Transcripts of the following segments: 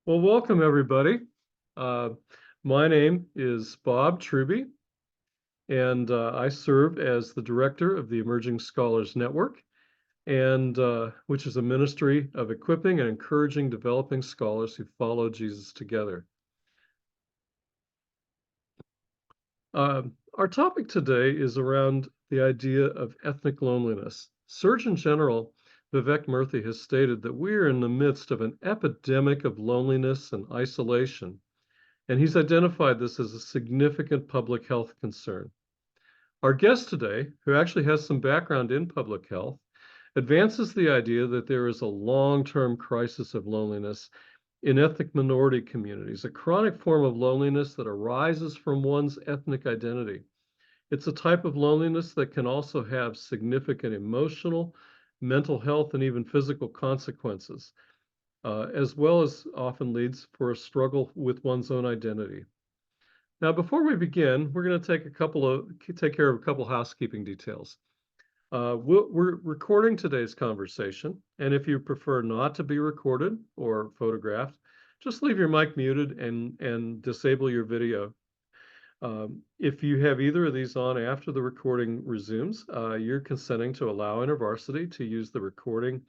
Well, welcome everybody. Uh, my name is Bob Truby, and I serve as the director of the Emerging Scholars Network, and which is a ministry of equipping and encouraging developing scholars who follow Jesus together. Our topic today is around the idea of ethnic loneliness. Surgeon General Vivek Murthy has stated that we are in the midst of an epidemic of loneliness and isolation. And he's identified this as a significant public health concern. Our guest today, who actually has some background in public health, advances the idea that there is a long-term crisis of loneliness in ethnic minority communities, a chronic form of loneliness that arises from one's ethnic identity. It's a type of loneliness that can also have significant emotional, mental health, and even physical consequences, as well as often leads for a struggle with one's own identity. Now, before we begin, we're going to take care of a couple housekeeping details. We're recording today's conversation, and if you prefer not to be recorded or photographed, just leave your mic muted and disable your video. If you have either of these on after the recording resumes, you're consenting to allow InterVarsity to use the recording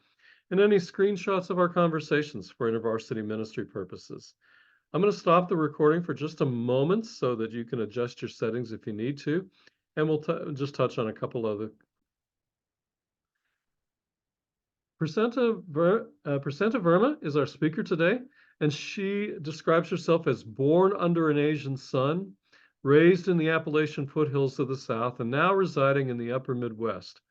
and any screenshots of our conversations for InterVarsity ministry purposes. I'm going to stop the recording for just a moment so that you can adjust your settings if you need to, and we'll just touch on a couple other. Prasanta Verma is our speaker today, and she describes herself as born under an Asian sun, raised in the Appalachian foothills of the South, and now residing in the upper Midwest.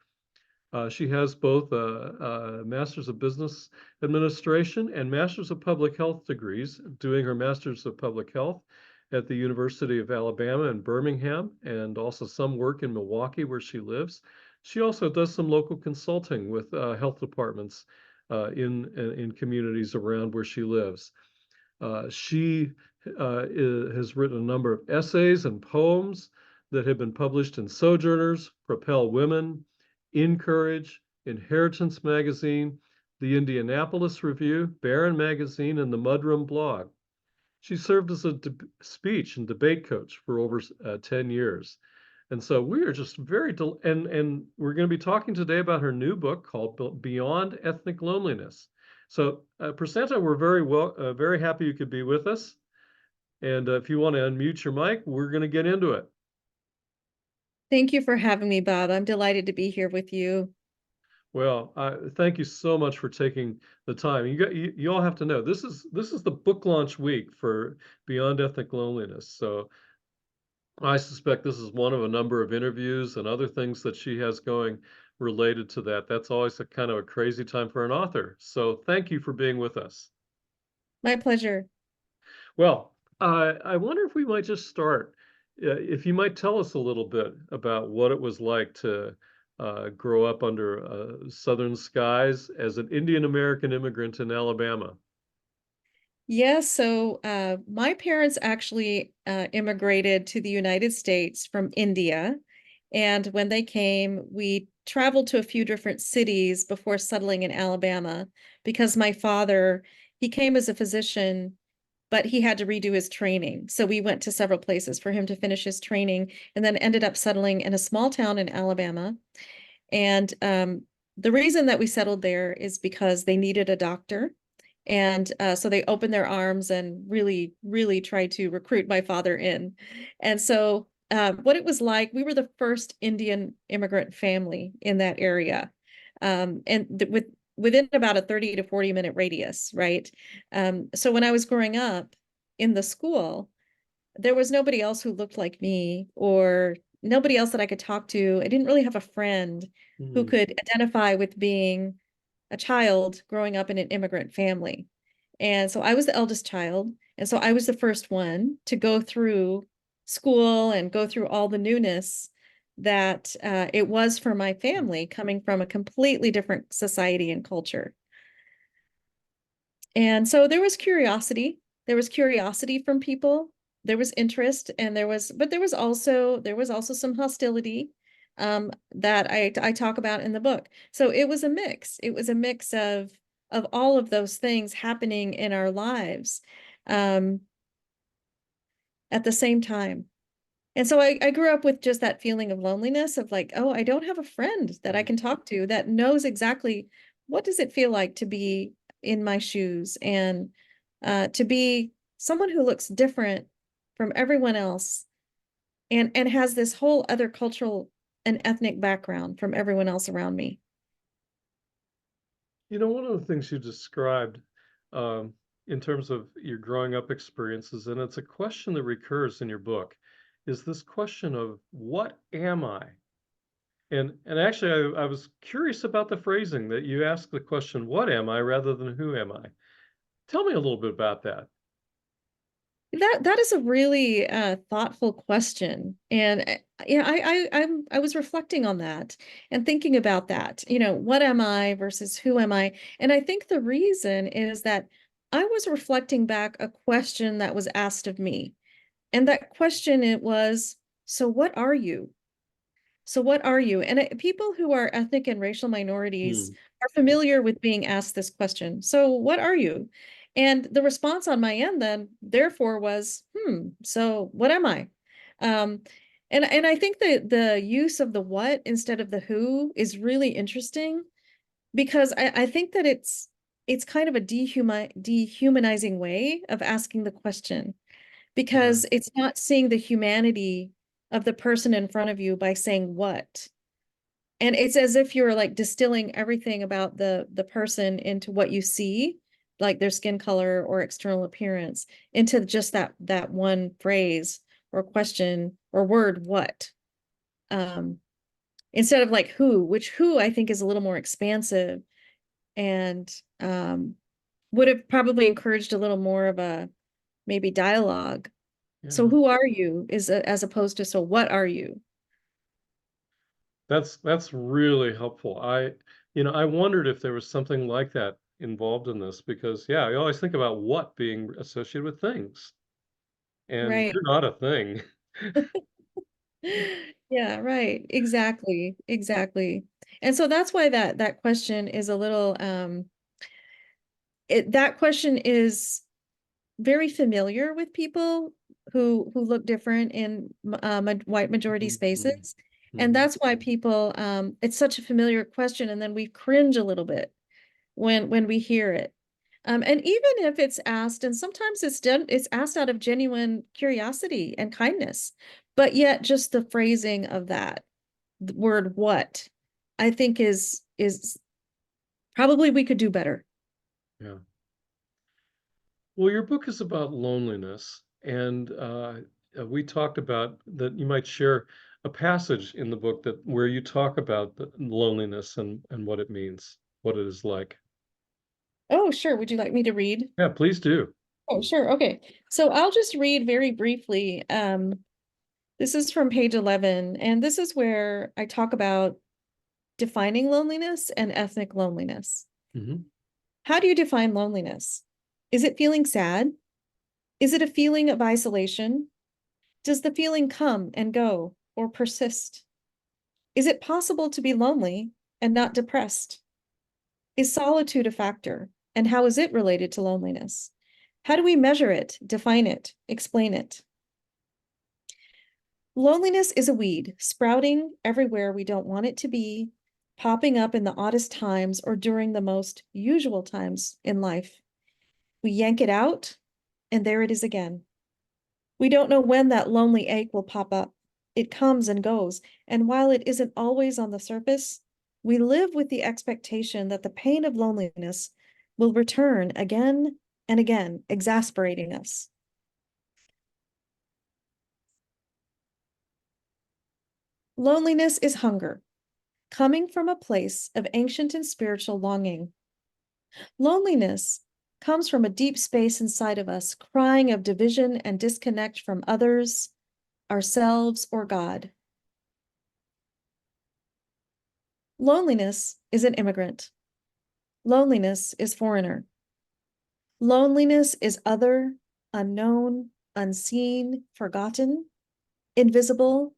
She has both a Master's of Business Administration and Master's of Public Health degrees, doing her Master's of Public Health at the University of Alabama in Birmingham, and also some work in Milwaukee where she lives. She also does some local consulting with health departments in communities around where she lives. She has written a number of essays and poems that have been published in Sojourners, Propel Women, Encourage, Inheritance Magazine, the Indianapolis Review, Barren Magazine, and the Mudroom blog. She served as a speech and debate coach for over 10 years. And so we are just and we're going to be talking today about her new book called Beyond Ethnic Loneliness. So, Prasanta, we're very happy you could be with us. And if you want to unmute your mic, we're going to get into it. Thank you for having me, Bob. I'm delighted to be here with you. Well, thank you so much for taking the time. You all have to know this is the book launch week for Beyond Ethnic Loneliness. So I suspect this is one of a number of interviews and other things that she has going related to that. That's always a kind of a crazy time for an author. So thank you for being with us. My pleasure. Well, I wonder if we might just start. If you might tell us a little bit about what it was like to grow up under Southern skies as an Indian American immigrant in Alabama. Yes, so my parents actually immigrated to the United States from India. And when they came, we traveled to a few different cities before settling in Alabama because my father, he came as a physician, but he had to redo his training. So we went to several places for him to finish his training and then ended up settling in a small town in Alabama. And the reason that we settled there is because they needed a doctor. And so they opened their arms and really, really tried to recruit my father in. And so what it was like, we were the first Indian immigrant family in that area. Within about a 30 to 40-minute radius, right? So when I was growing up in the school, there was nobody else who looked like me or nobody else that I could talk to. I didn't really have a friend who could identify with being a child growing up in an immigrant family. And so I was the eldest child. And so I was the first one to go through school and go through all the newness that it was for my family coming from a completely different society and culture. And so there was curiosity. There was curiosity from people. There was interest, and but there was also some hostility that I talk about in the book. So it was a mix. It was a mix of of all of those things happening in our lives um, at the same time. And so I grew up with just that feeling of loneliness of like, oh, I don't have a friend that I Mhm. can talk to that knows exactly what does it feel like to be in my shoes and to be someone who looks different from everyone else and has this whole other cultural and ethnic background from everyone else around me. One of the things you described um, in terms of your growing up experiences, and it's a question that recurs in your book, is this question of what am I? And actually, I was curious about the phrasing that you ask the question, what am I, rather than who am I? Tell me a little bit about that. That is a really thoughtful question, and yeah, I was reflecting on that and thinking about that. What am I versus who am I? And I think the reason is that I was reflecting back a question that was asked of me, and that question it was, so what are you? So what are you? And people who are ethnic and racial minorities Hmm. are familiar with being asked this question. So what are you? And the response on my end then, therefore, was, so what am I? Um, and I think that the use of the what instead of the who is really interesting because I think that it's kind of a dehumanizing way of asking the question Yeah. because it's not seeing the humanity of the person in front of you by saying what. And it's as if you're like distilling everything about the person into what you see, like their skin color or external appearance, into just that one phrase or question or word, what. Um, Instead of like who, which who I think is a little more expansive and would have probably encouraged a little more of a maybe dialogue. So Yeah. who are you is as opposed to so what are you? That's really helpful. I wondered if there was something like that involved in this because, yeah, I always think about what being associated with things, and Right. you're not a thing. Yeah, right. Exactly. Exactly. And so that's why that question is a little that question is very familiar with people who look different in white majority Mhm. spaces. And Mhm. that's why people it's such a familiar question and then we cringe a little bit when we hear it. And even if it's asked, and sometimes it's asked out of genuine curiosity and kindness, but yet just the phrasing of that word "what" I think is probably we could do better. Yeah. Well, your book is about loneliness, and we talked about that you might share a passage in the book that where you talk about the loneliness and what it means, what it is like. Oh, sure. Would you like me to read? Yeah, please do. Oh, sure. Okay. So I'll just read very briefly. This is from page 11, and this is where I talk about defining loneliness and ethnic loneliness. Hmm. How do you define loneliness? Is it feeling sad? Is it a feeling of isolation? Does the feeling come and go or persist? Is it possible to be lonely and not depressed? Is solitude a factor? And how is it related to loneliness? How do we measure it, define it, explain it? Loneliness is a weed sprouting everywhere we don't want it to be, popping up in the oddest times or during the most usual times in life. We yank it out, and there it is again. We don't know when that lonely ache will pop up. It comes and goes, and while it isn't always on the surface, we live with the expectation that the pain of loneliness will return again and again, exasperating us. Loneliness is hunger, coming from a place of ancient and spiritual longing. Loneliness comes from a deep space inside of us, crying of division and disconnect from others, ourselves, or God. Loneliness is an immigrant. Loneliness is foreigner. Loneliness is other, unknown, unseen, forgotten, invisible,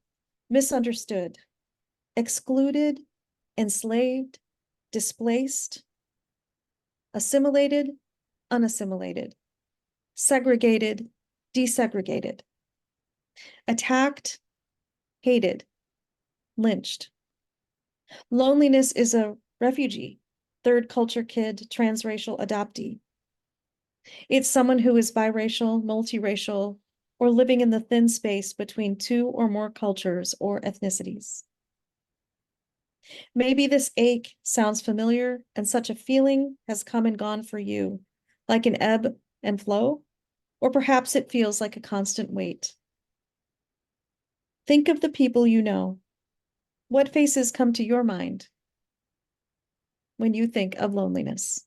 misunderstood, excluded, enslaved, displaced. assimilated, unassimilated, segregated, desegregated, attacked, hated, lynched. Loneliness is a refugee, third culture kid, transracial adoptee. It's someone who is biracial, multiracial, or living in the thin space between two or more cultures or ethnicities. Maybe this ache sounds familiar, and such a feeling has come and gone for you, like an ebb and flow, or perhaps it feels like a constant weight. Think of the people you know. What faces come to your mind when you think of loneliness?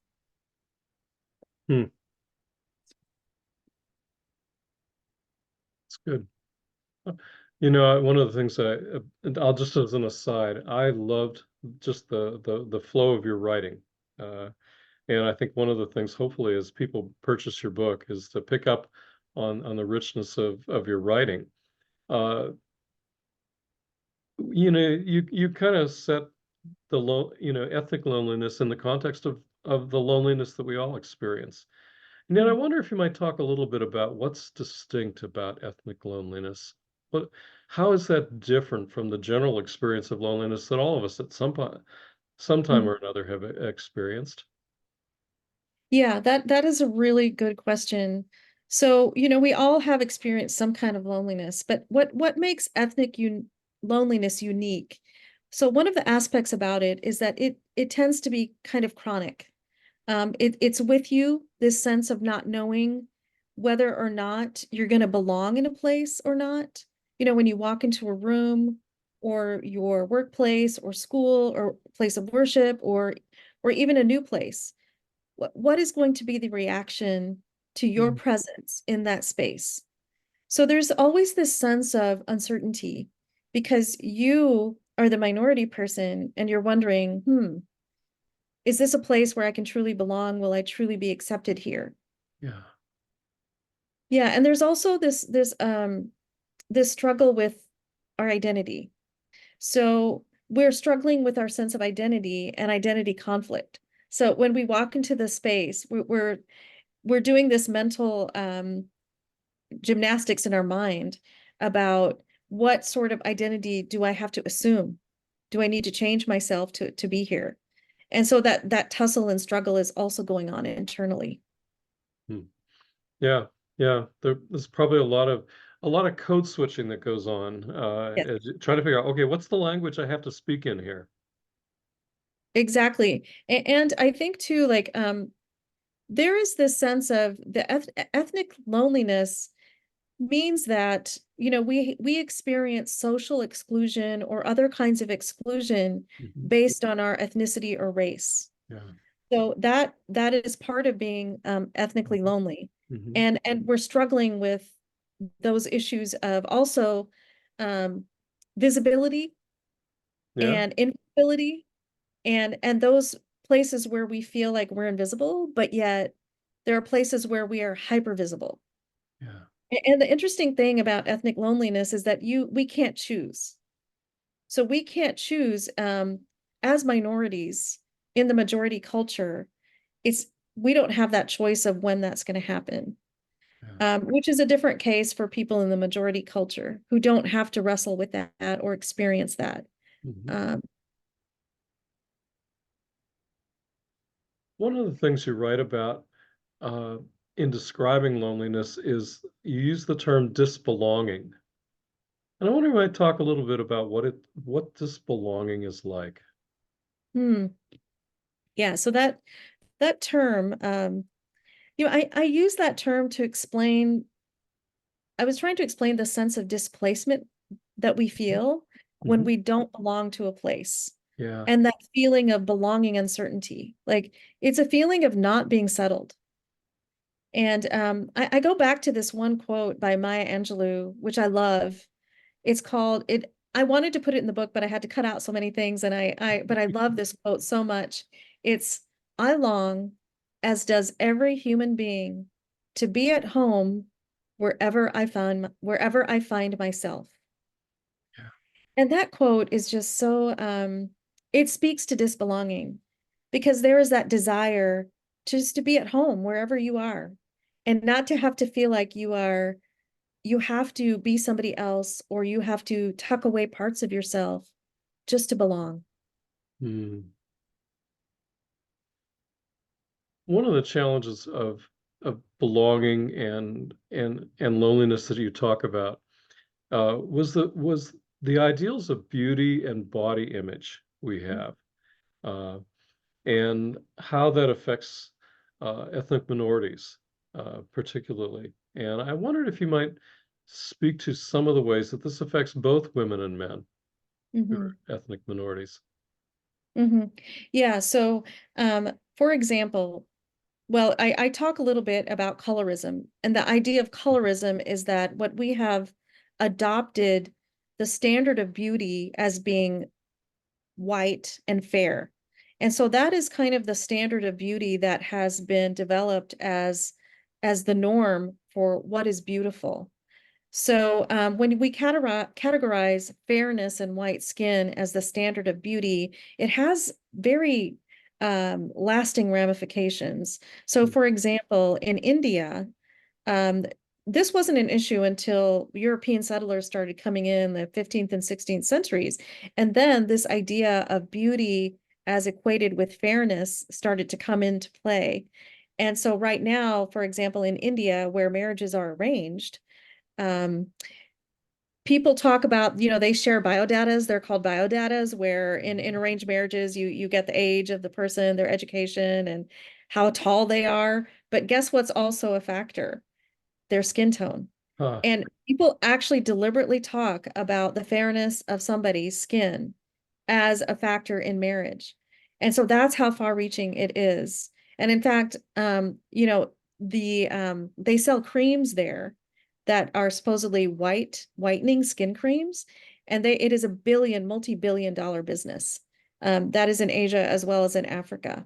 Hmm. It's good. You know, one of the things and I'll just as an aside, I loved just the flow of your writing. Uh, and I think one of the things, hopefully, as people purchase your book, is to pick up on the richness of your writing. Uh, you know, you kind of set ethnic loneliness in the context of the loneliness that we all experience. And then I Mm. wonder if you might talk a little bit about what's distinct about ethnic loneliness. What, how is that different from the general experience of loneliness that all of us at sometime Mm. or another have experienced? Yeah, that is a really good question. So, we all have experienced some kind of loneliness, but what makes loneliness unique? So one of the aspects about it is that it tends to be kind of chronic. It's with you, this sense of not knowing whether or not you're going to belong in a place or not. When you walk into a room or your workplace or school or place of worship or even a new place, what is going to be the reaction to your Mm. presence in that space? So there's always this sense of uncertainty because you are the minority person and you're wondering, is this a place where I can truly belong? Will I truly be accepted here? Yeah, Yeah, and there's also this struggle with our identity. So we're struggling with our sense of identity and identity conflict. So when we walk into the space, we're doing this mental gymnastics in our mind about what sort of identity do I have to assume? Do I need to change myself to be here? And so that tussle and struggle is also going on internally. mm. Yeah, yeah. There's probably a lot of code switching that goes on, Yes, trying to figure out, okay, what's the language I have to speak in here? exactly. And I think too, like there is this sense of the ethnic loneliness means that we experience social exclusion or other kinds of exclusion Hmm. based on our ethnicity or race. Yeah. So that is part of being ethnically lonely, Hmm. and we're struggling with those issues of also um, visibility Yeah. and invisibility and those places where we feel like we're invisible, but yet there are places where we are hyper visible. Yeah. And the interesting thing about ethnic loneliness is that we can't choose. So we can't choose as minorities in the majority culture. It's we don't have that choice of when that's going to happen. Yeah. Which is a different case for people in the majority culture who don't have to wrestle with that or experience that. Hmm. Um, One of the things you write about uh, in describing loneliness is you use the term disbelonging. And I wonder if you might talk a little bit about what disbelonging is like. hmm, yeah, so that term, I use that term to explain. I was trying to explain the sense of displacement that we feel when Hmm. we don't belong to a place. Yeah. And that feeling of belonging uncertainty. Like it's a feeling of not being settled. And I go back to this one quote by Maya Angelou, which I love. It's called it. I wanted to put it in the book, but I had to cut out so many things. But I love this quote so much. It's, I long, as does every human being, to be at home wherever I find myself. Yeah. And that quote is just so, it speaks to disbelonging because there is that desire. just to be at home wherever you are, and not to have to feel like you have to be somebody else, or you have to tuck away parts of yourself just to belong. Hmm. One of the challenges of belonging and loneliness that you talk about was the ideals of beauty and body image we have, uh, and how that affects ethnic minorities, particularly. And I wondered if you might speak to some of the ways that this affects both women and men who Mm-hmm. are ethnic minorities. Mm-hmm. Yeah. So, for example, well, I talk a little bit about colorism, and the idea of colorism is that what we have adopted the standard of beauty as being white and fair. And so that is kind of the standard of beauty that has been developed as the norm for what is beautiful. So when we categorize fairness and white skin as the standard of beauty, it has very lasting ramifications. So, for example, in India, um, this wasn't an issue until European settlers started coming in the 15th and 16th centuries. And then this idea of beauty as equated with fairness started to come into play. And so right now, for example, in India, where marriages are arranged, um, people talk about, they share biodatas. They're called biodatas, where in arranged marriages, you get the age of the person, their education, and how tall they are. But guess what's also a factor? Their skin tone. Huh. And people actually deliberately talk about the fairness of somebody's skin as a factor in marriage. And so that's how far reaching it is. And in fact, they sell creams there that are supposedly whitening skin creams. And it is a multi-billion dollar business. That is in Asia as well as in Africa.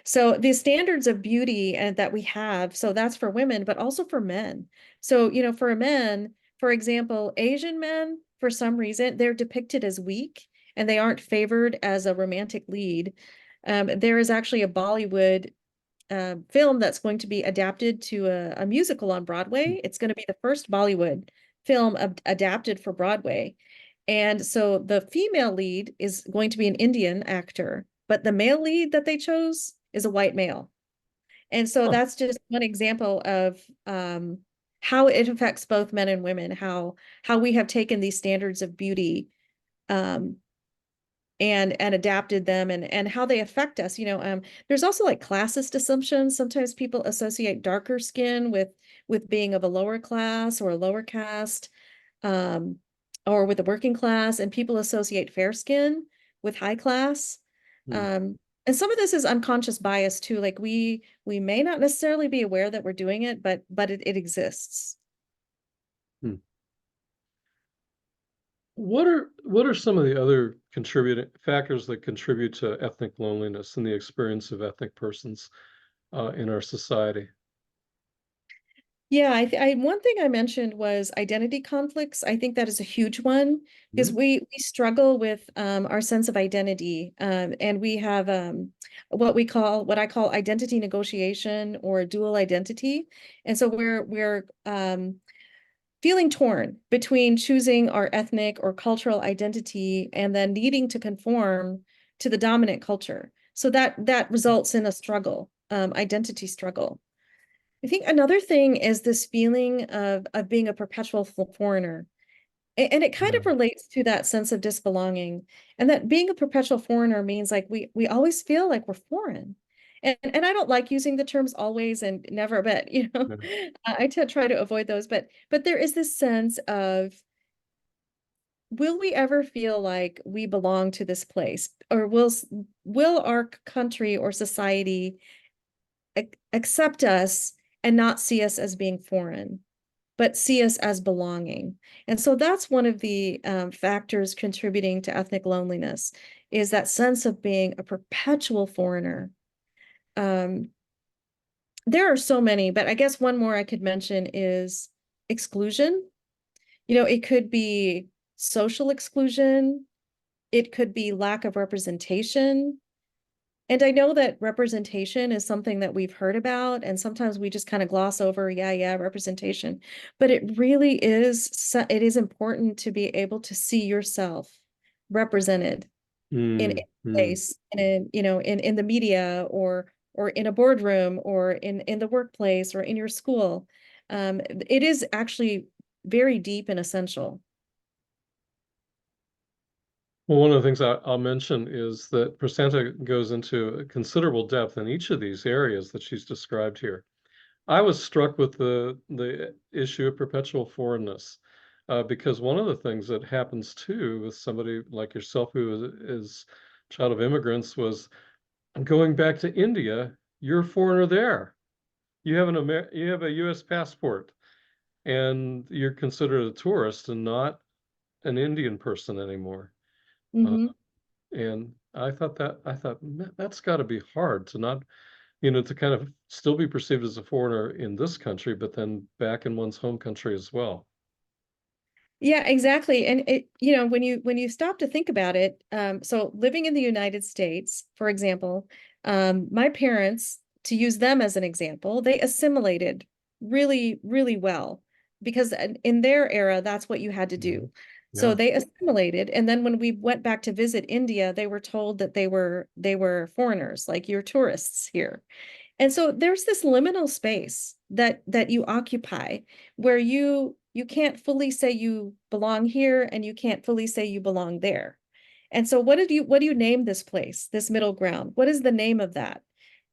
So the standards of beauty and that we have, so that's for women, but also for men. So, for men, for example, Asian men, for some reason, they're depicted as weak and they aren't favored as a romantic lead. There is actually a Bollywood film that's going to be adapted to a musical on Broadway. It's going to be the first Bollywood film adapted for Broadway. And so the female lead is going to be an Indian actor, but the male lead that they chose is a white male. And so Huh. that's just one example of how it affects both men and women, how we have taken these standards of beauty um, and adapted them and how they affect us. There's also like classist assumptions. Sometimes people associate darker skin with being of a lower class or a lower caste, um, or with the working class, and people associate fair skin with high class. Hmm. Um, and some of this is unconscious bias too. Like we may not necessarily be aware that we're doing it, but it exists. Hmm. What are some of the other contributing factors that contribute to ethnic loneliness and the experience of ethnic persons in our society? Yeah, one thing I mentioned was identity conflicts. I think that is a huge one because Hmm. we struggle with our sense of identity, and we have what I call identity negotiation or dual identity, and so we're feeling torn between choosing our ethnic or cultural identity and then needing to conform to the dominant culture. So that results in a struggle, identity struggle. I think another thing is this feeling of being a perpetual foreigner. And it kind Yeah. of relates to that sense of disbelonging. And that being a perpetual foreigner means like we always feel like we're foreign. And I don't like using the terms always and never, but Yeah. I try to avoid those. But there is this sense of, will we ever feel like we belong to this place? Or will our country or society accept us and not see us as being foreign, but see us as belonging? And so that's one of the factors contributing to ethnic loneliness, is that sense of being a perpetual foreigner. Um, there are so many, but I guess one more I could mention is exclusion. It could be social exclusion. It could be lack of representation. And I know that representation is something that we've heard about, and sometimes we just kind of gloss over, yeah, representation. But it really is, it is important to be able to see yourself represented in Mm, a mm. place, in the media, or in a boardroom, or in the workplace, or in your school. It is actually very deep and essential. Well, one of the things I'll mention is that Prasanta goes into considerable depth in each of these areas that she's described here. I was struck with the issue of perpetual foreignness, because one of the things that happens too with somebody like yourself who is child of immigrants was going back to India. You're a foreigner there. You have a U.S. passport, and you're considered a tourist and not an Indian person anymore. Uh, Hmm. and I thought "Man, that's got to be hard to not, to kind of still be perceived as a foreigner in this country, but then back in one's home country as well." Yeah, exactly. And when you stop to think about it, so living in the United States, for example, my parents, to use them as an example, they assimilated really, really well, because in their era, that's what you had to Mhm. do. So Yeah. they assimilated, and then when we went back to visit India, they were told that they were foreigners, like you're tourists here. And so there's this liminal space that you occupy, where you can't fully say you belong here, and you can't fully say you belong there. And so what do you name this place, this middle ground? What is the name of that?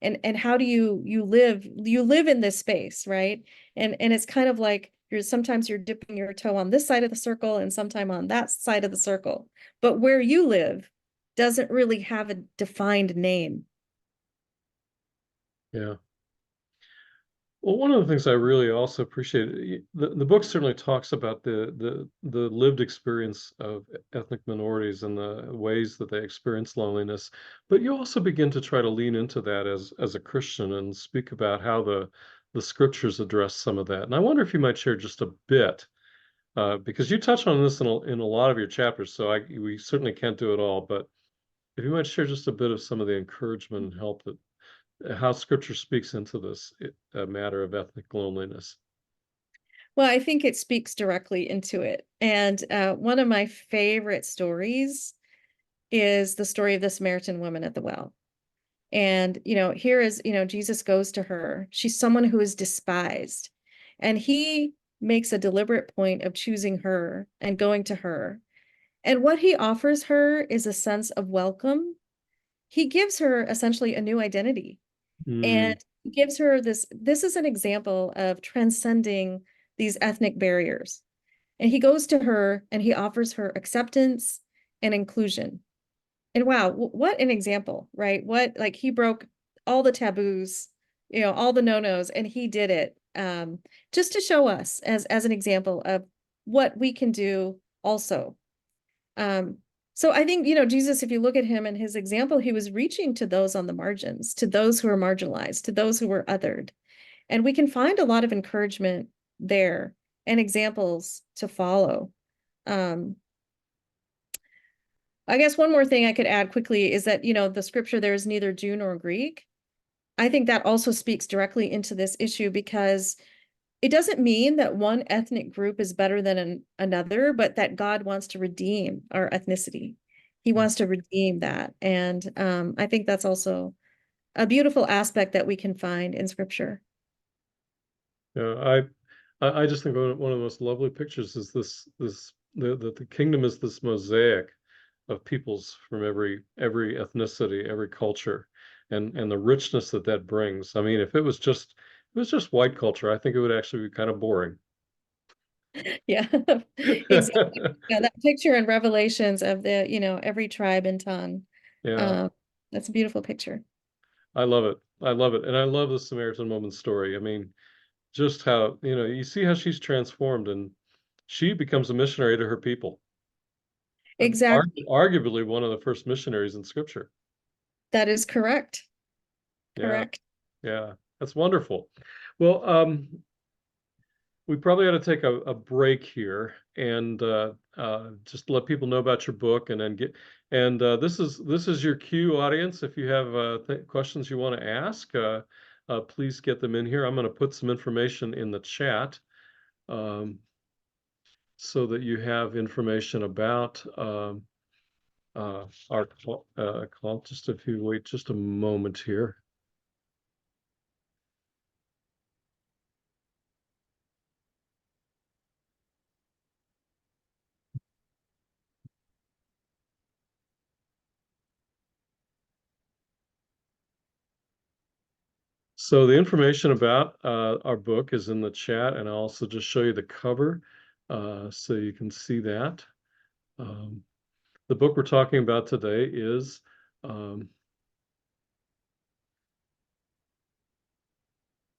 And how do you live in this space, right? And it's kind of like sometimes you're dipping your toe on this side of the circle and sometime on that side of the circle. But where you live doesn't really have a defined name. Yeah. Well, one of the things I really also appreciate, the book certainly talks about the lived experience of ethnic minorities and the ways that they experience loneliness, but you also begin to try to lean into that as a Christian and speak about how the scriptures address some of that. And I wonder if you might share just a bit, because you touch on this in a lot of your chapters, so we certainly can't do it all, but if you might share just a bit of some of the encouragement and help that how scripture speaks into this matter of ethnic loneliness. Well, I think it speaks directly into it. And one of my favorite stories is the story of the Samaritan woman at the well. And, here is, Jesus goes to her. She's someone who is despised. And he makes a deliberate point of choosing her and going to her. And what he offers her is a sense of welcome. He gives her essentially a new identity. And Mm, he gives her this is an example of transcending these ethnic barriers. And he goes to her and he offers her acceptance and inclusion. And wow, what an example, right? What, like, he broke all the taboos, all the no-nos, and he did it, just to show us as an example of what we can do also. Um, so I think, Jesus, if you look at him and his example, he was reaching to those on the margins, to those who are marginalized, to those who were othered. And we can find a lot of encouragement there and examples to follow. Um, I guess one more thing I could add quickly is that, the scripture, there is neither Jew nor Greek. I think that also speaks directly into this issue, because it doesn't mean that one ethnic group is better than another, but that God wants to redeem our ethnicity. He wants to redeem that. And I think that's also a beautiful aspect that we can find in scripture. yeah, I just think one of the most lovely pictures is the kingdom is this mosaic of peoples from every ethnicity, every culture, and the richness that that brings. I mean, if it was just white culture, I think it would actually be kind of boring. Yeah, exactly. Yeah, that picture in Revelations of every tribe and tongue. Yeah, Um, that's a beautiful picture. I love it. I love it. And I love the Samaritan woman story. I mean, just how, you see how she's transformed and she becomes a missionary to her people. Exactly. Arguably one of the first missionaries in scripture. That is correct. Yeah, Correct. yeah. That's wonderful. Well, we probably ought to take a break here and just let people know about your book and then And this is your cue, audience. If you have questions you want to ask, please get them in here. I'm going to put some information in the chat um, so that you have information about our call. Just if you wait just a moment here. So the information about our book is in the chat, and I'll also just show you the cover so you can see that. Um, the book we're talking about today is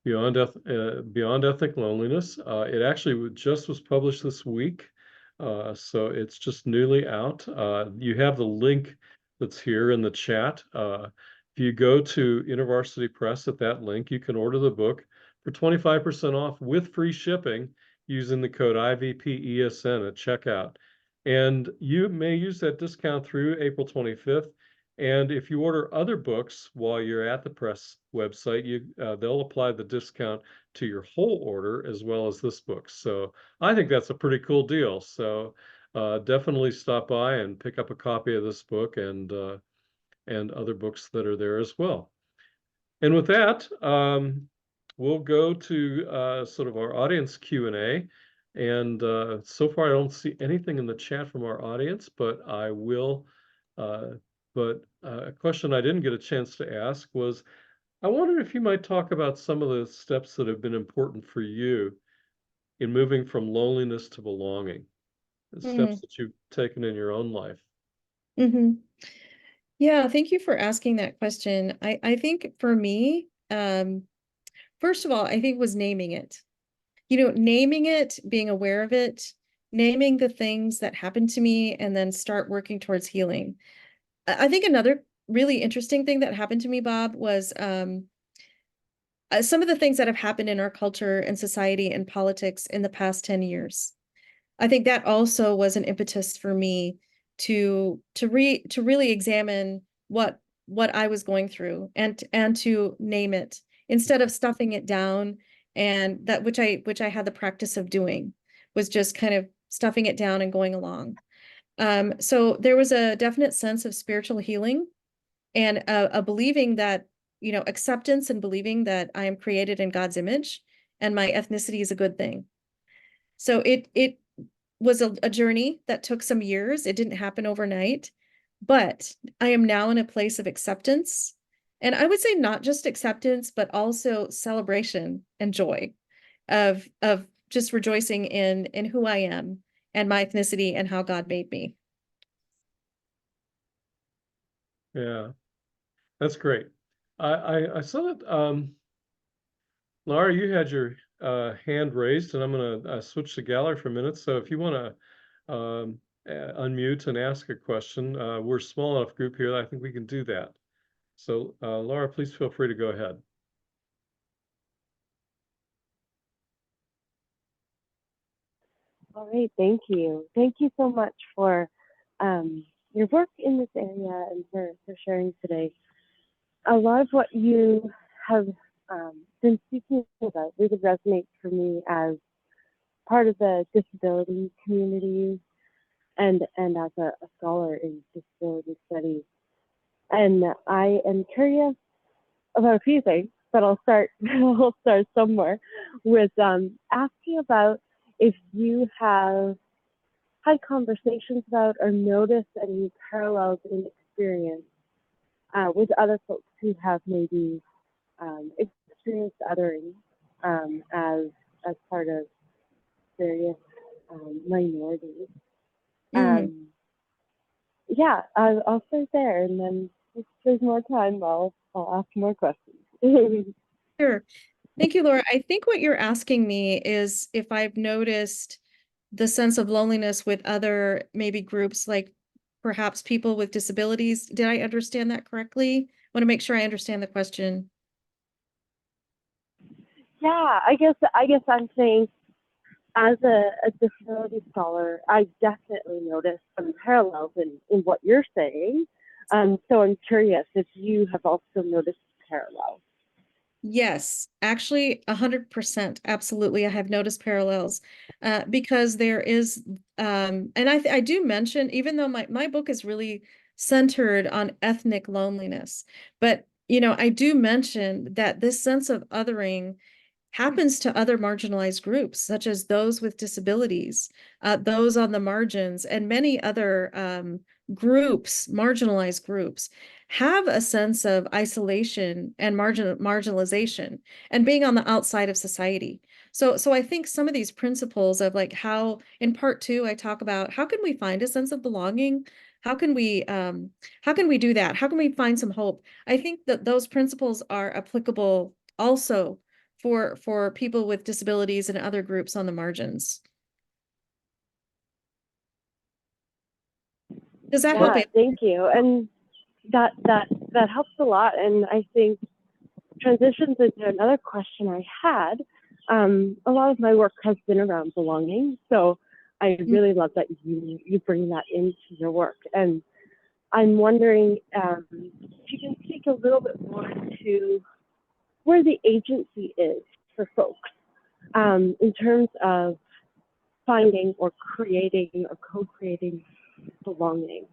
Beyond Ethnic Loneliness. It actually just was published this week, so it's just newly out. You have the link that's here in the chat. If you go to InterVarsity Press at that link, you can order the book for 25% off with free shipping using the code IVPESN at checkout. And you may use that discount through April 25th. And if you order other books while you're at the press website, they'll apply the discount to your whole order as well as this book. So I think that's a pretty cool deal. So definitely stop by and pick up a copy of this book and other books that are there as well. And with that, we'll go to sort of our audience Q&A. And so far, I don't see anything in the chat from our audience, but I will. A question I didn't get a chance to ask was, I wondered if you might talk about some of the steps that have been important for you in moving from loneliness to belonging, the steps that you've taken in your own life. Mm-hmm. Yeah, thank you for asking that question. I think for me, first of all, I think was naming it. Naming it, being aware of it, naming the things that happened to me, and then start working towards healing. I think another really interesting thing that happened to me, Bob, was some of the things that have happened in our culture and society and politics in the past 10 years. I think that also was an impetus for me to really examine what I was going through and to name it instead of stuffing it down, and that which I had the practice of doing was just kind of stuffing it down and going along. So there was a definite sense of spiritual healing and a believing that, acceptance and believing that I am created in God's image and my ethnicity is a good thing. So it was a journey that took some years. It didn't happen overnight, but I am now in a place of acceptance. And I would say not just acceptance, but also celebration and joy of just rejoicing in who I am and my ethnicity and how God made me. Yeah, that's great. I saw that Laura, you had your hand raised, and I'm going to switch to gallery for a minute. So if you want to unmute and ask a question, we're a small enough group here that I think we can do that. So Laura, please feel free to go ahead. All right, thank you. Thank you so much for your work in this area and for sharing today. A lot of what you have been speaking about really resonates for me as part of the disability community and as a scholar in disability studies. And I am curious about a few things, but I'll start somewhere with asking about if you have had conversations about or noticed any parallels in experience with other folks who have maybe experienced othering as part of various minorities. Yeah, I'll start there, and then if there's more time, I'll ask more questions. Sure. Thank you, Laura. I think what you're asking me is if I've noticed the sense of loneliness with other maybe groups, like perhaps people with disabilities. Did I understand that correctly? I want to make sure I understand the question. Yeah, I guess I'm saying as a disability scholar, I definitely noticed some parallels in what you're saying. So I'm curious if you have also noticed parallels. Yes, actually, 100%. Absolutely. I have noticed parallels because there is, and I do mention, even though my book is really centered on ethnic loneliness, but, I do mention that this sense of othering happens to other marginalized groups, such as those with disabilities, those on the margins, and many other groups, marginalized groups, have a sense of isolation and marginalization and being on the outside of society. So I think some of these principles of like how in part two I talk about how can we find a sense of belonging? How can we do that? How can we find some hope? I think that those principles are applicable also for people with disabilities and other groups on the margins. Does that help? Yeah, thank you. And that helps a lot. And I think transitions into another question I had. A lot of my work has been around belonging, so I really love that you bring that into your work. And I'm wondering if you can speak a little bit more to where the agency is for folks in terms of finding or creating or co-creating belonging,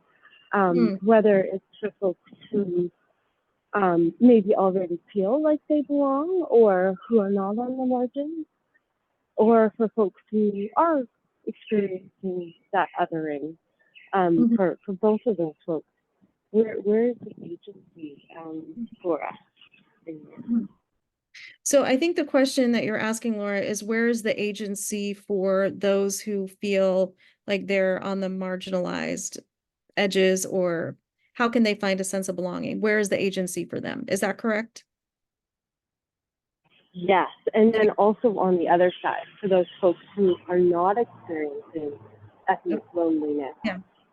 whether it's for folks who maybe already feel like they belong or who are not on the margins, or for folks who are experiencing that othering. For both of those folks, where is the agency for us? So I think the question that you're asking, Laura, is where is the agency for those who feel like they're on the marginalized edges, or how can they find a sense of belonging? Where is the agency for them? Is that correct? Yes, and then also on the other side, for those folks who are not experiencing ethnic loneliness,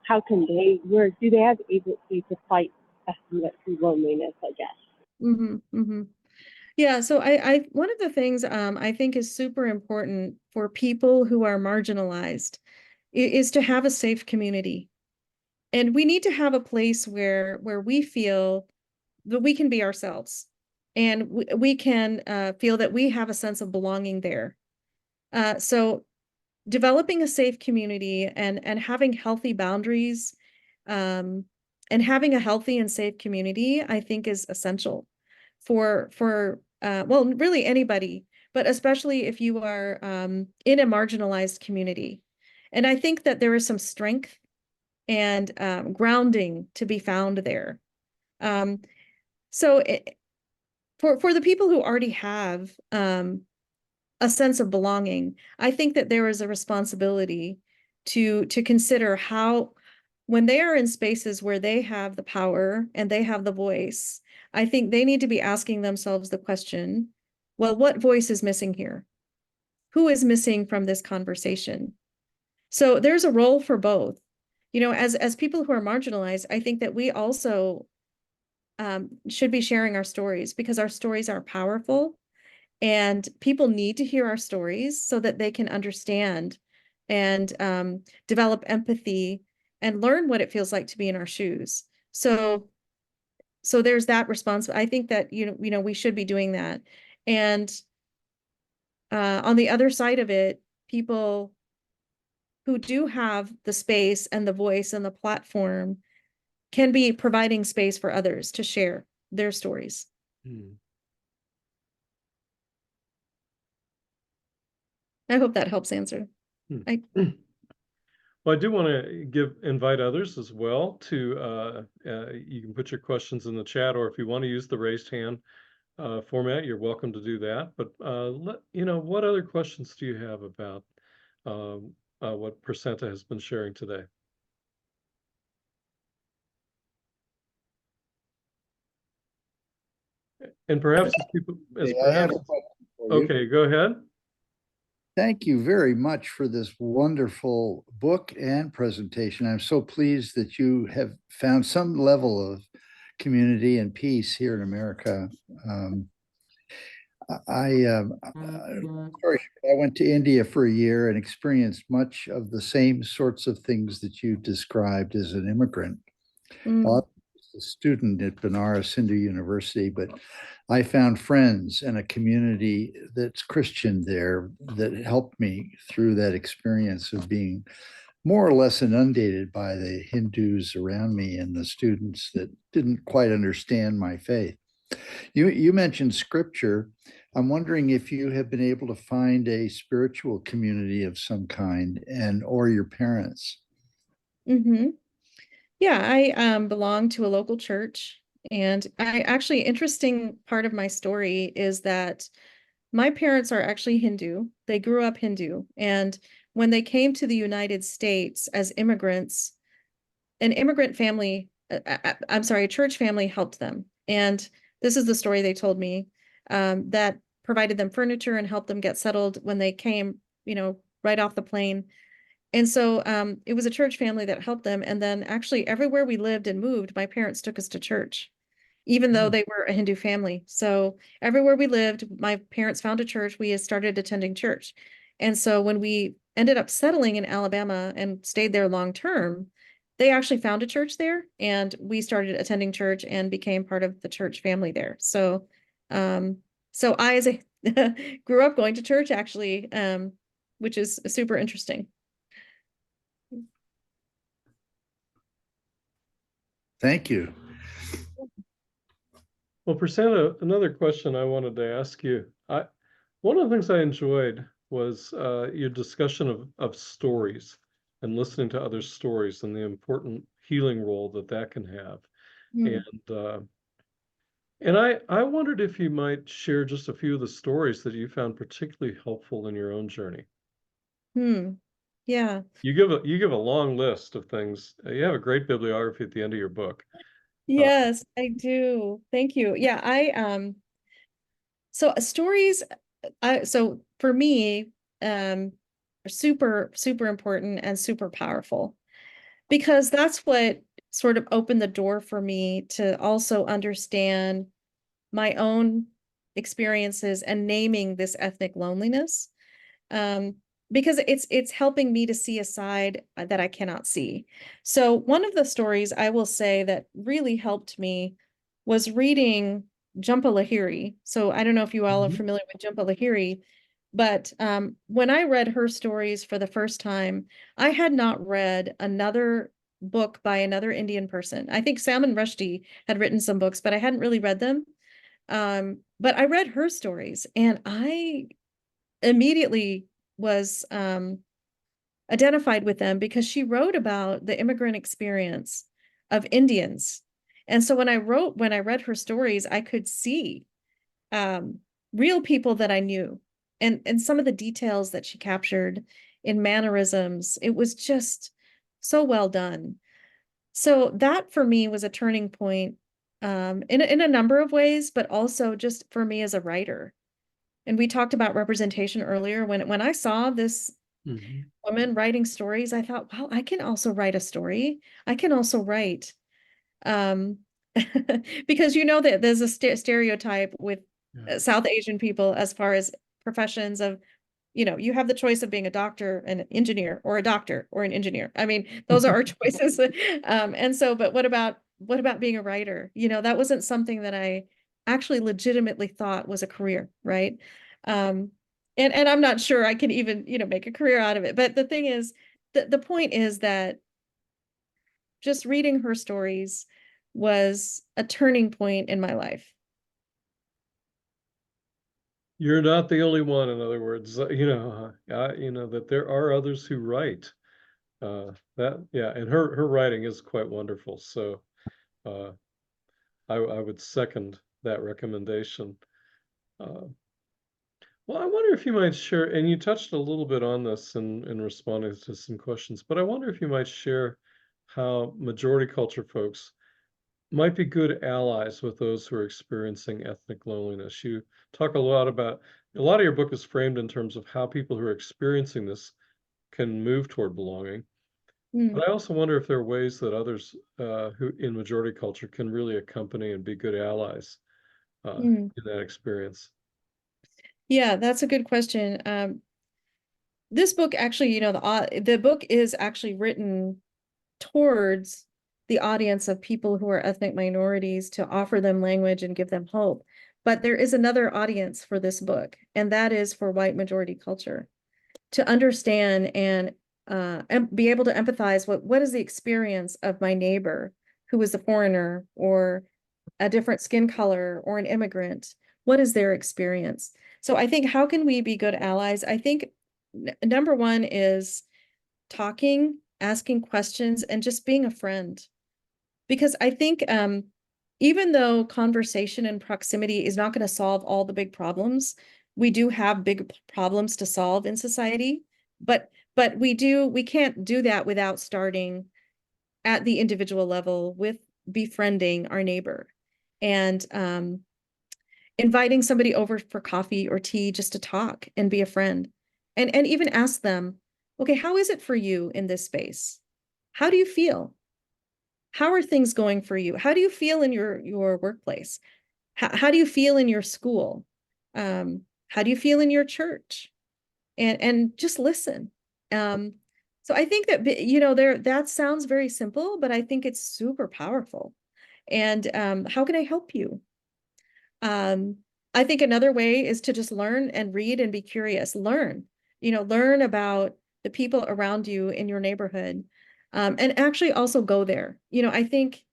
how can where do they have agency to fight ethnic loneliness, I guess? Yeah, so I one of the things I think is super important for people who are marginalized is to have a safe community. And we need to have a place where we feel that we can be ourselves, and we can feel that we have a sense of belonging there. So developing a safe community and having healthy boundaries, and having a healthy and safe community, I think is essential for well, really anybody, but especially if you are in a marginalized community. And I think that there is some strength and grounding to be found there. So for the people who already have a sense of belonging, I think that there is a responsibility to consider how, when they are in spaces where they have the power and they have the voice, I think they need to be asking themselves the question, well, what voice is missing here? Who is missing from this conversation? So there's a role for both. As people who are marginalized, I think that we also should be sharing our stories because our stories are powerful. And people need to hear our stories so that they can understand and develop empathy and learn what it feels like to be in our shoes. So there's that response. I think that we should be doing that. And on the other side of it, people who do have the space and the voice and the platform can be providing space for others to share their stories. I hope that helps answer. Well, I do want to invite others as well to, you can put your questions in the chat, or if you want to use the raised hand format, you're welcome to do that. But what other questions do you have about what Prasanta has been sharing today? And perhaps I have a question for you. Okay, go ahead. Thank you very much for this wonderful book and presentation. I'm so pleased that you have found some level of community and peace here in America. Sorry, I went to India for a year and experienced much of the same sorts of things that you described as an immigrant. Mm, Well, I was a student at Banaras Hindu University, but I found friends and a community that's Christian there that helped me through that experience of being more or less inundated by the Hindus around me and the students that didn't quite understand my faith. You mentioned scripture. I'm wondering if you have been able to find a spiritual community of some kind and or your parents. hmm Yeah, I belong to a local church, and I actually interesting part of my story is that my parents are actually Hindu. They grew up Hindu, and when they came to the United States as immigrants, an immigrant family, I'm sorry, a church family helped them. And this is the story they told me, that provided them furniture and helped them get settled when they came, right off the plane. And so it was a church family that helped them. And then actually everywhere we lived and moved, my parents took us to church, even though Mm. they were a Hindu family. So everywhere we lived, my parents found a church. We started attending church. And so when we ended up settling in Alabama and stayed there long term, they actually found a church there, and we started attending church and became part of the church family there. Um, so I, as a grew up going to church actually, which is super interesting. Thank you. Well, Prasanta, another question I wanted to ask you. One of the things I enjoyed was your discussion of stories and listening to other stories and the important healing role that that can have. Hmm. And I wondered if you might share just a few of the stories that you found particularly helpful in your own journey. Hmm. Yeah. You give a long list of things. You have a great bibliography at the end of your book. Uh, Yes, I do. Thank you. Yeah, so stories, so for me, are super, super important and super powerful, because that's what sort of opened the door for me to also understand my own experiences and naming this ethnic loneliness. Um, because it's helping me to see a side that I cannot see. So one of the stories I will say that really helped me was reading Jhumpa Lahiri. So I don't know if you all are Mhm. familiar with Jhumpa Lahiri, but when I read her stories for the first time, I had not read another book by another Indian person. I think Salman Rushdie had written some books, but I hadn't really read them. But I read her stories, and I immediately was identified with them because she wrote about the immigrant experience of Indians. And so when I read her stories, I could see um, real people that I knew, and some of the details that she captured in mannerisms. It was just so well done. So that for me was a turning point, in a number of ways, but also just for me as a writer. And we talked about representation earlier. When I saw this Mhm. woman writing stories, I thought, wow, I can also write a story. I can also write. Um, because you know that there's a stereotype with Yeah. South Asian people as far as professions of, you have the choice of being a doctor and an engineer, or a doctor or an engineer. I mean, those are our choices. And so, but what about being a writer? That wasn't something that I actually legitimately thought was a career, right? Um, and I'm not sure I can even, make a career out of it. But the thing is, the point is that just reading her stories was a turning point in my life. You're not the only one, in other words, that there are others who write. Yeah, and her writing is quite wonderful. So uh, I would second that recommendation. Uh, well, I wonder if you might share, and you touched a little bit on this in responding to some questions, but I wonder if you might share how majority culture folks might be good allies with those who are experiencing ethnic loneliness. You talk a lot of your book is framed in terms of how people who are experiencing this can move toward belonging. Mm, But I also wonder if there are ways that others who in majority culture can really accompany and be good allies mm. in that experience. Yeah, that's a good question. This book actually, the book is actually written towards the audience of people who are ethnic minorities to offer them language and give them hope. But there is another audience for this book, and that is for white majority culture, to understand and be able to empathize what is the experience of my neighbor who is a foreigner or a different skin color or an immigrant. What is their experience? So I think, how can we be good allies? I think number one is talking, asking questions, and just being a friend. Because I think even though conversation and proximity is not going to solve all the big problems, we do have big problems to solve in society. But we can't do that without starting at the individual level with befriending our neighbor and inviting somebody over for coffee or tea just to talk and be a friend. And even ask them, okay, how is it for you in this space? How do you feel? How are things going for you? How do you feel in your workplace? How do you feel in your school? How do you feel in your church? And just listen. So I think that that sounds very simple, but I think it's super powerful. And how can I help you? Um, I think another way is to just learn and read and be curious. Learn about the people around you in your neighborhood, and actually also go there. I think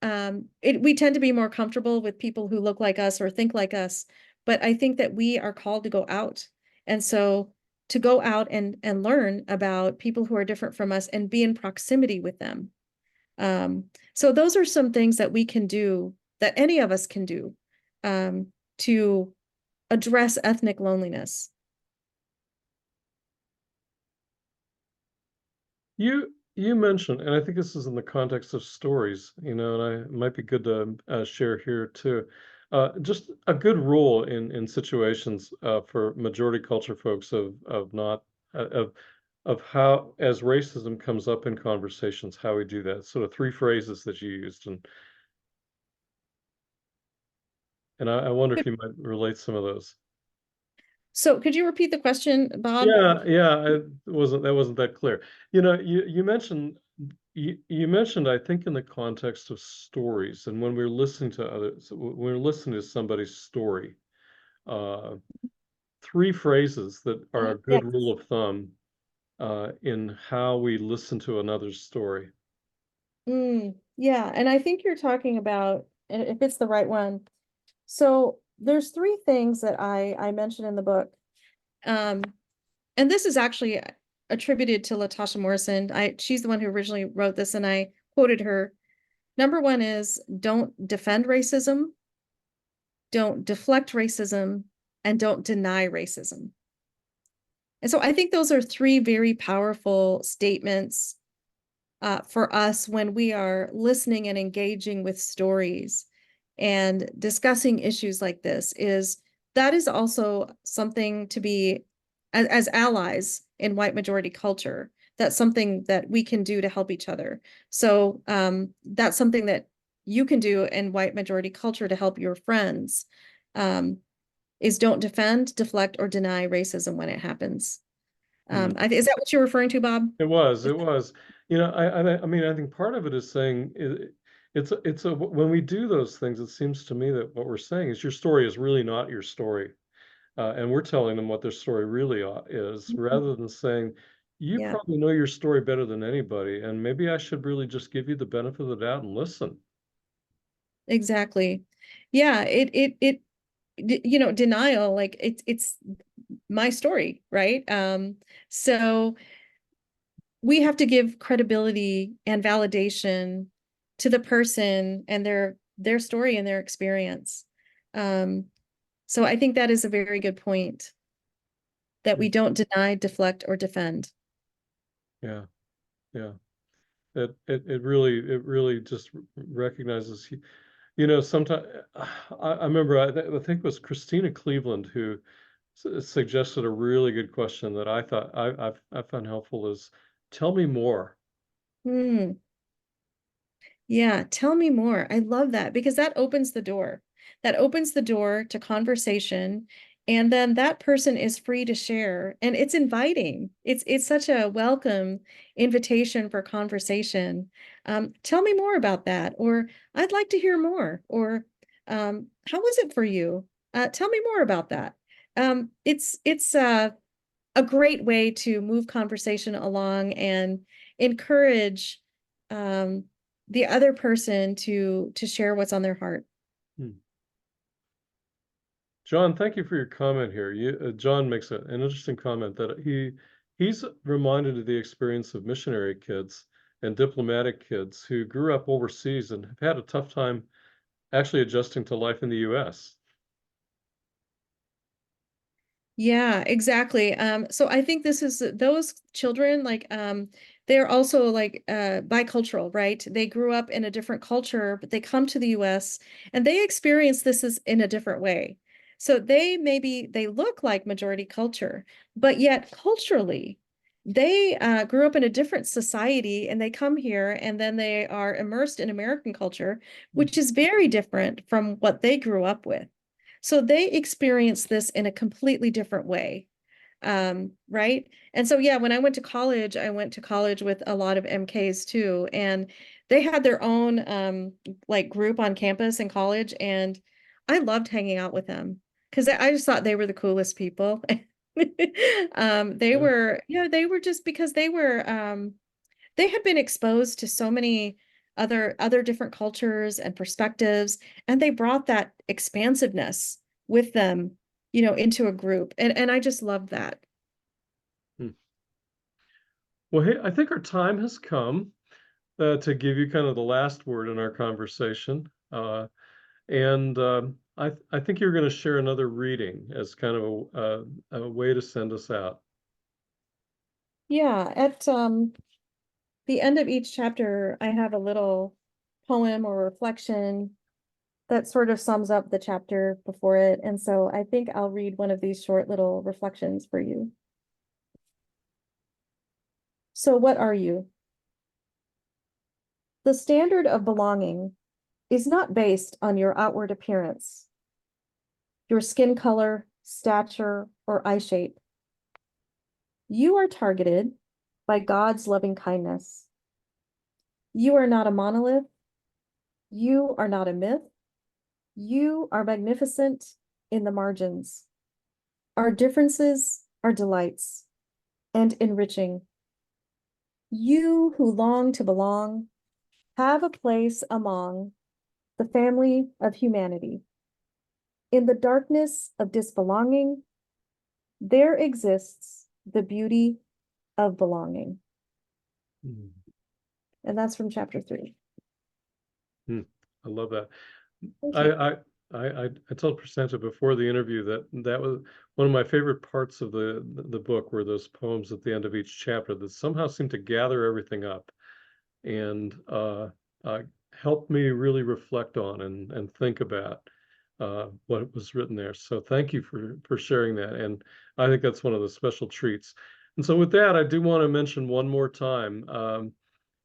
we tend to be more comfortable with people who look like us or think like us, but I think that we are called to go out. And so to go out and learn about people who are different from us and be in proximity with them. So those are some things that we can do, that any of us can do, to address ethnic loneliness. You mentioned, and I think this is in the context of stories, and it might be good to share here too. Just a good rule in situations for majority culture folks of not of how, as racism comes up in conversations, how we do that. Sort of three phrases that you used, and I wonder if you might relate some of those. So could you repeat the question, Bob? Yeah, that wasn't that clear. You mentioned you mentioned, I think, in the context of stories, and when we're listening to others, when we're listening to somebody's story, uh, three phrases that are a good rule Yes. of thumb in how we listen to another's story. Yeah, and I think you're talking about, if it's the right one. So there's three things that I mentioned in the book. Um, and this is actually attributed to Latasha Morrison. She's the one who originally wrote this, and I quoted her. Number one is, don't defend racism, don't deflect racism, and don't deny racism. And so I think those are three very powerful statements for us when we are listening and engaging with stories and discussing issues like this. That is also something to be, as allies in white majority culture, that's something that we can do to help each other. So that's something that you can do in white majority culture to help your friends, is don't defend, deflect, or deny racism when it happens. Is that what you're referring to, Bob? It was. I mean, I think part of it is saying when we do those things, it seems to me that what we're saying is your story is really not your story. And we're telling them what their story really is, rather than saying, you Yeah, probably know your story better than anybody, and maybe I should really just give you the benefit of the doubt and listen. exactly. Yeah, denial, like it's my story, right? So we have to give credibility and validation to the person and their story and their experience. Um, so I think that is a very good point, that we don't deny, deflect, or defend. Yeah, yeah. It really just recognizes, sometimes I remember I think it was Christina Cleveland who suggested a really good question that I thought I found helpful is, tell me more. Hmm. Yeah, tell me more. I love that, because that opens the door. That opens the door to conversation And then that person is free to share, and it's inviting. It's such a welcome invitation for conversation. Tell me more about that, or I'd like to hear more, or how was it for you? Tell me more about that. It's a great way to move conversation along and encourage um, the other person to share what's on their heart. John, thank you for your comment here. John makes an interesting comment that he's reminded of the experience of missionary kids and diplomatic kids who grew up overseas and have had a tough time actually adjusting to life in the U.S. Yeah, exactly. So I think this is those children, like they're also like bicultural, right? They grew up in a different culture, but they come to the US and they experience this as in a different way. So they look like majority culture, but yet culturally, they grew up in a different society and they come here and then they are immersed in American culture, which is very different from what they grew up with. So they experience this in a completely different way. Right? And so, yeah, when I went to college with a lot of MKs too, and they had their own like group on campus in college, and I loved hanging out with them because I just thought they were the coolest people. They Yeah. were, they were just because they had been exposed to so many other different cultures and perspectives, and they brought that expansiveness with them, into a group. And I just love that. Hmm. Well, hey, I think our time has come to give you kind of the last word in our conversation. And I think you're going to share another reading as kind of a way to send us out. Yeah, at the end of each chapter, I have a little poem or reflection that sort of sums up the chapter before it. And so I think I'll read one of these short little reflections for you. So, what are you? The standard of belonging is not based on your outward appearance, your skin color, stature, or eye shape. You are targeted by God's loving kindness. You are not a monolith. You are not a myth. You are magnificent in the margins. Our differences are delights and enriching. You who long to belong have a place among the family of humanity. In the darkness of disbelonging, there exists the beauty of belonging. Hmm. And that's from chapter 3. I love that. Thank you. I told Prasanta before the interview that that was one of my favorite parts of the book were those poems at the end of each chapter that somehow seem to gather everything up and help me really reflect on and think about what was written there. So thank you for sharing that. And I think that's one of the special treats. And so with that, I do want to mention one more time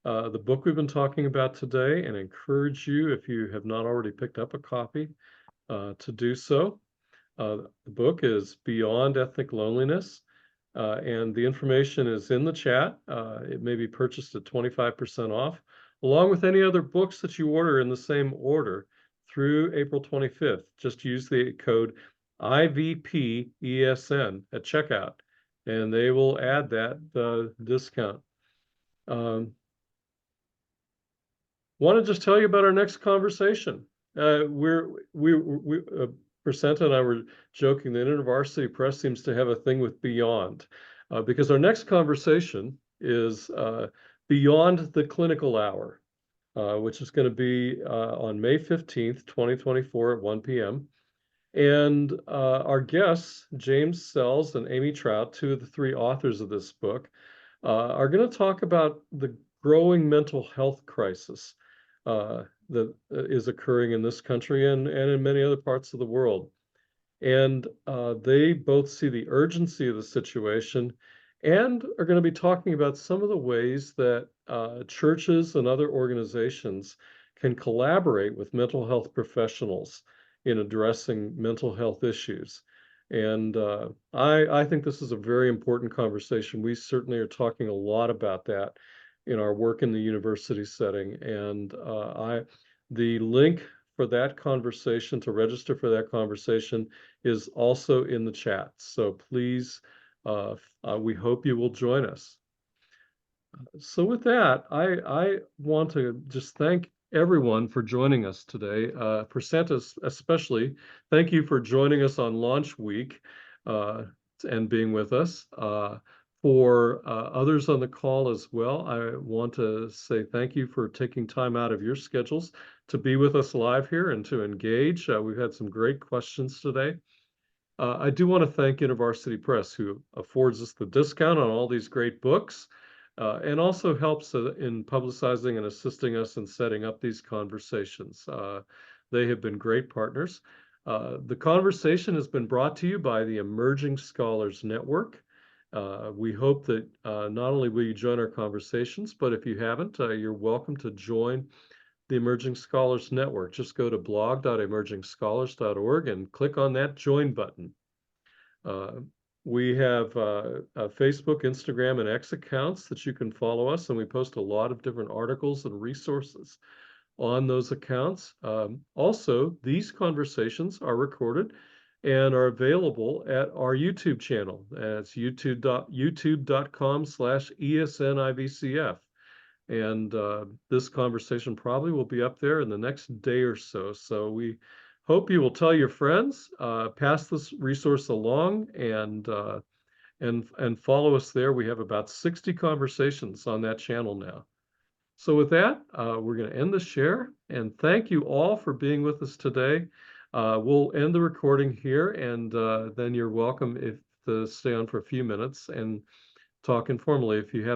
the book we've been talking about today and encourage you, if you have not already picked up a copy, to do so. The book is Beyond Ethnic Loneliness, and the information is in the chat. It may be purchased at 25% off, along with any other books that you order in the same order through April 25th. Just use the code IVPESN at checkout, and they will add that discount. Want to just tell you about our next conversation. Prasanta and I were joking that InterVarsity Press seems to have a thing with Beyond, because our next conversation is Beyond the Clinical Hour, which is going to be on May 15th, 2024 at 1 p.m. And our guests, James Sells and Amy Trout, two of the three authors of this book, are going to talk about the growing mental health crisis that is occurring in this country and in many other parts of the world. And they both see the urgency of the situation and are going to be talking about some of the ways that churches and other organizations can collaborate with mental health professionals in addressing mental health issues. And I think this is a very important conversation. We certainly are talking a lot about that in our work in the university setting. And the link for that conversation, to register for that conversation, is also in the chat. So please, we hope you will join us. So with that, I want to just thank everyone for joining us today. Prasanta especially, thank you for joining us on launch week and being with us. For others on the call as well, I want to say thank you for taking time out of your schedules to be with us live here and to engage. We've had some great questions today. I do want to thank University Press, who affords us the discount on all these great books, and also helps in publicizing and assisting us in setting up these conversations. They have been great partners. The conversation has been brought to you by the Emerging Scholars Network. We hope that not only will you join our conversations, but if you haven't, you're welcome to join the Emerging Scholars Network. Just go to blog.emergingscholars.org and click on that join button. We have Facebook, Instagram, and X accounts that you can follow us, and we post a lot of different articles and resources on those accounts. Also, these conversations are recorded and are available at our YouTube channel. It's youtube.com/ESNIVCF. And this conversation probably will be up there in the next day or so. So we hope you will tell your friends, pass this resource along, and follow us there. We have about 60 conversations on that channel now. So with that, we're going to end the share, and thank you all for being with us today. We'll end the recording here, and then you're welcome to stay on for a few minutes and talk informally if you have